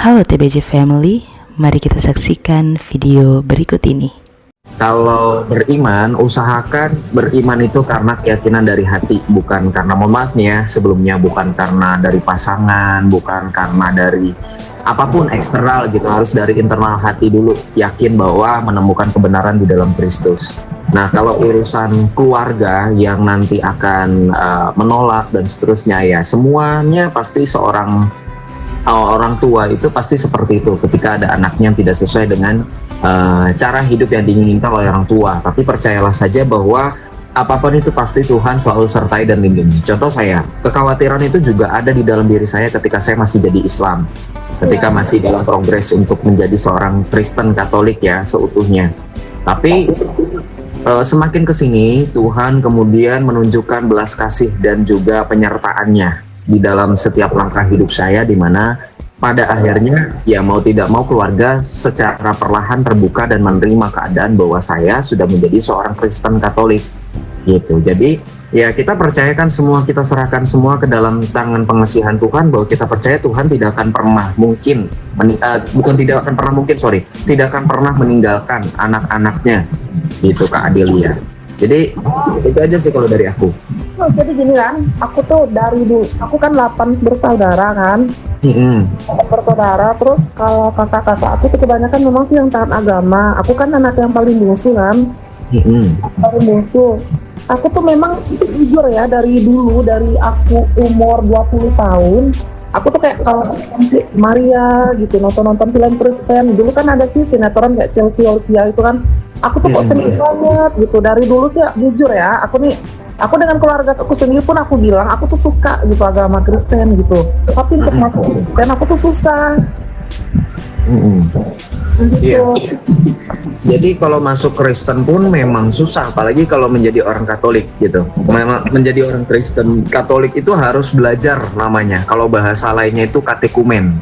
Halo TBJ Family, mari kita saksikan video berikut ini. Kalau beriman, usahakan beriman itu karena keyakinan dari hati, bukan karena, mohon maaf nih ya sebelumnya, bukan karena dari pasangan, bukan karena dari apapun eksternal gitu, harus dari internal hati dulu, yakin bahwa menemukan kebenaran di dalam Kristus. Nah, kalau urusan keluarga yang nanti akan menolak dan seterusnya, ya semuanya pasti orang tua itu pasti seperti itu ketika ada anaknya yang tidak sesuai dengan cara hidup yang diinginkan oleh orang tua. Tapi percayalah saja bahwa apapun itu pasti Tuhan selalu sertai dan lindungi. Contoh saya, kekhawatiran itu juga ada di dalam diri saya ketika saya masih jadi Islam, ketika masih dalam progres untuk menjadi seorang Kristen Katolik ya seutuhnya. Tapi semakin kesini Tuhan kemudian menunjukkan belas kasih dan juga penyertaannya di dalam setiap langkah hidup saya, di mana pada akhirnya ya mau tidak mau keluarga secara perlahan terbuka dan menerima keadaan bahwa saya sudah menjadi seorang Kristen Katolik gitu. Jadi ya kita percayakan semua, kita serahkan semua ke dalam tangan pengasihan Tuhan, bahwa kita percaya Tuhan tidak akan pernah mungkin tidak akan pernah meninggalkan anak-anaknya gitu Kak Adelia. Jadi itu aja sih kalau dari aku. Oh, jadi gini kan, aku tuh dari dulu, aku kan 8 bersaudara kan, 8 bersaudara. Terus kalau kakak-kakak aku tuh kebanyakan memang sih yang taat agama. Aku kan anak yang paling bungsu kan, paling bungsu. Aku tuh memang jujur ya, dari dulu, dari aku umur 20 tahun, aku tuh kayak kalau Maria gitu, nonton film Kristen. Dulu kan ada sih sinetron kayak Chelsea Olivia itu kan, aku tuh kok seneng banget gitu. Dari dulu sih jujur ya, aku dengan keluarga aku sendiri pun aku bilang aku tuh suka gitu agama Kristen gitu. Tapi untuk masuk Kristen aku tuh susah. Gitu. Iya. Jadi kalau masuk Kristen pun memang susah, apalagi kalau menjadi orang Katolik gitu. Memang menjadi orang Kristen Katolik itu harus belajar namanya. Kalau bahasa lainnya itu katekumen.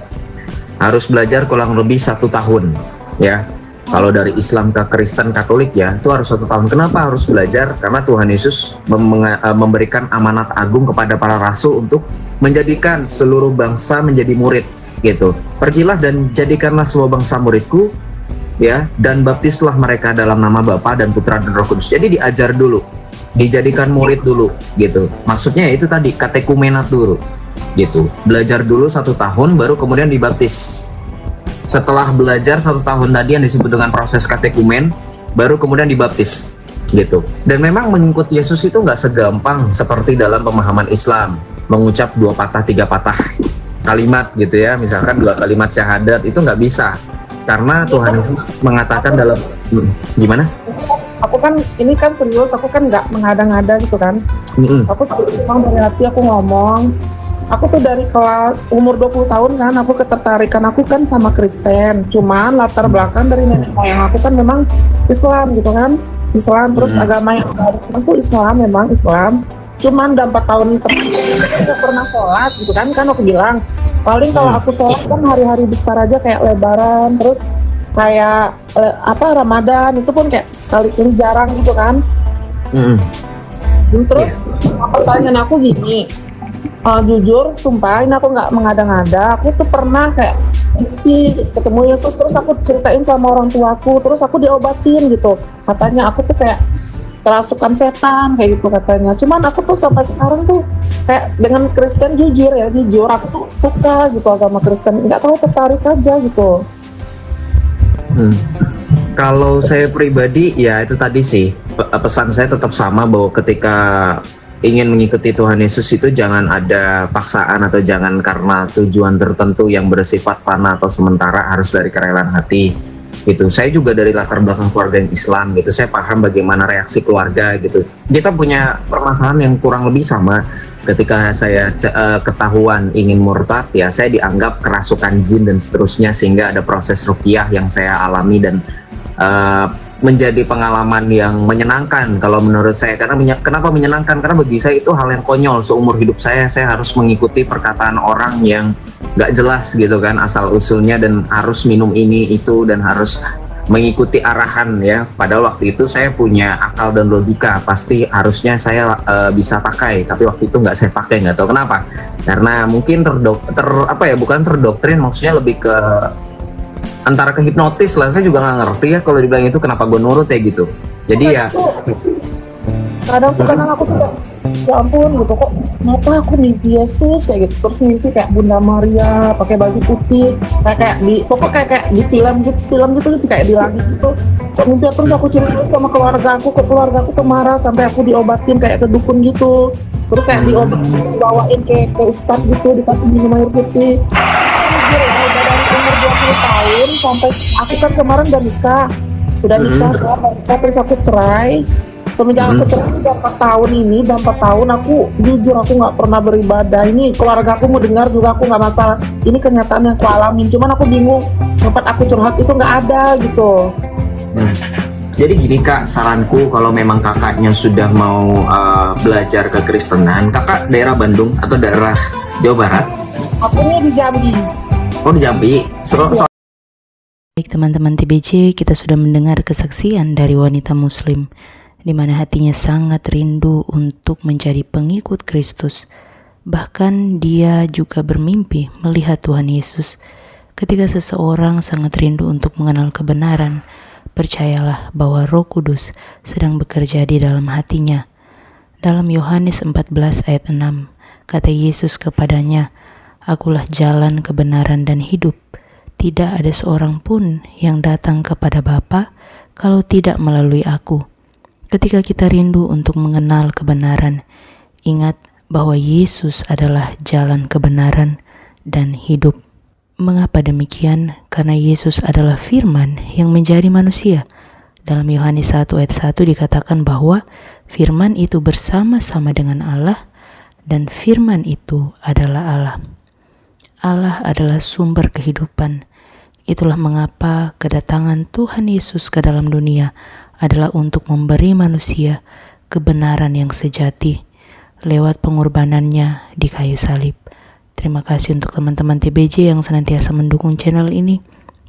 Harus belajar kurang lebih 1 tahun, ya. Kalau dari Islam ke Kristen Katolik ya, itu harus 1 tahun. Kenapa harus belajar? Karena Tuhan Yesus memberikan amanat agung kepada para rasul untuk menjadikan seluruh bangsa menjadi murid gitu. Pergilah dan jadikanlah semua bangsa muridku, ya, dan baptislah mereka dalam nama Bapa dan Putra dan Roh Kudus. Jadi diajar dulu, dijadikan murid dulu gitu. Maksudnya itu tadi katekumenat dulu gitu. Belajar dulu 1 tahun baru kemudian dibaptis. Setelah belajar 1 tahun tadi yang disebut dengan proses katekumen, baru kemudian dibaptis gitu. Dan memang mengikuti Yesus itu nggak segampang seperti dalam pemahaman Islam, mengucap 2 patah 3 patah kalimat gitu ya, misalkan 2 kalimat syahadat, itu nggak bisa karena Tuhan Yesus mengatakan dalam gimana? Aku kan ini kan serius, aku kan nggak mengada-ngada gitu kan. Aku memang dari hati aku ngomong. Aku tuh dari kelas umur 20 tahun kan, aku ketertarikan aku kan sama Kristen. Cuman latar belakang dari nenek moyang aku kan memang Islam gitu kan. Islam, terus agama yang aku Islam, memang Islam. Cuman udah 4 tahun aku pernah sholat gitu kan aku bilang. Paling kalau aku sholat kan hari-hari besar aja kayak Lebaran, terus kayak Ramadan, itu pun kayak sekali jarang gitu kan. Terus pertanyaan aku gini, jujur, sumpah ini aku nggak mengada-ngada, aku tuh pernah kayak ketemu Yesus, terus aku ceritain sama orang tuaku, terus aku diobatin gitu. Katanya aku tuh kayak kerasukan setan kayak gitu katanya. Cuman aku tuh sampai sekarang tuh kayak dengan Kristen, jujur aku tuh suka gitu agama Kristen, nggak tahu, tertarik aja gitu. Kalau saya pribadi ya itu tadi sih, pesan saya tetap sama, bahwa ketika ingin mengikuti Tuhan Yesus itu jangan ada paksaan atau jangan karena tujuan tertentu yang bersifat fana atau sementara, harus dari kerelaan hati gitu. Saya juga dari latar belakang keluarga yang Islam gitu, saya paham bagaimana reaksi keluarga gitu. Kita punya permasalahan yang kurang lebih sama. Ketika saya ketahuan ingin murtad, ya saya dianggap kerasukan jin dan seterusnya, sehingga ada proses ruqyah yang saya alami dan menjadi pengalaman yang menyenangkan kalau menurut saya. Karena kenapa menyenangkan? Karena bagi saya itu hal yang konyol. Seumur hidup saya harus mengikuti perkataan orang yang nggak jelas gitu kan asal usulnya, dan harus minum ini itu, dan harus mengikuti arahan ya. Padahal waktu itu saya punya akal dan logika, pasti harusnya saya bisa pakai, tapi waktu itu nggak saya pakai, nggak tahu kenapa. Karena mungkin bukan terdoktrin, maksudnya lebih ke antara ke hipnotis lah. Saya juga nggak ngerti ya kalau dibilang itu kenapa gue nurut ya gitu. Jadi ya kadang aku tuh ya ampun gitu, kok kenapa aku mimpi Yesus kayak gitu, terus mimpi kayak Bunda Maria pakai baju putih kayak di pokoknya kayak di film gitu kayak di langit gitu, kok mimpi. Terus aku cerita sama keluarga aku tuh marah sampai aku diobatin kayak ke dukun gitu, terus kayak dibawain ke ustadz gitu, dikasih minum air putih. Jujur ya, udah dari umur 20 tahun sampai aku kan kemarin udah nikah terus aku cerai. Semenjak aku cerai udah 4 tahun aku jujur aku nggak pernah beribadah. Ini keluarga aku mau dengar juga aku nggak masalah, ini kenyataan yang aku alamin, cuman aku bingung tempat aku curhat itu nggak ada gitu. Jadi gini Kak, saranku kalau memang kakaknya sudah mau belajar kekristenan, kakak daerah Bandung atau daerah Jawa Barat? Aku nih di Jambi. Oh di Jambi. Baik teman-teman TBJ, kita sudah mendengar kesaksian dari wanita muslim di mana hatinya sangat rindu untuk menjadi pengikut Kristus. Bahkan dia juga bermimpi melihat Tuhan Yesus. Ketika seseorang sangat rindu untuk mengenal kebenaran, percayalah bahwa Roh Kudus sedang bekerja di dalam hatinya. Dalam Yohanes 14 ayat 6, kata Yesus kepadanya, "Akulah jalan, kebenaran, dan hidup. Tidak ada seorang pun yang datang kepada Bapa kalau tidak melalui aku." Ketika kita rindu untuk mengenal kebenaran, ingat bahwa Yesus adalah jalan, kebenaran, dan hidup. Mengapa demikian? Karena Yesus adalah firman yang menjadi manusia. Dalam Yohanes 1 ayat 1 dikatakan bahwa firman itu bersama-sama dengan Allah dan firman itu adalah Allah. Allah adalah sumber kehidupan. Itulah mengapa kedatangan Tuhan Yesus ke dalam dunia adalah untuk memberi manusia kebenaran yang sejati lewat pengorbanannya di kayu salib. Terima kasih untuk teman-teman TBJ yang senantiasa mendukung channel ini.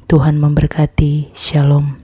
Tuhan memberkati. Shalom.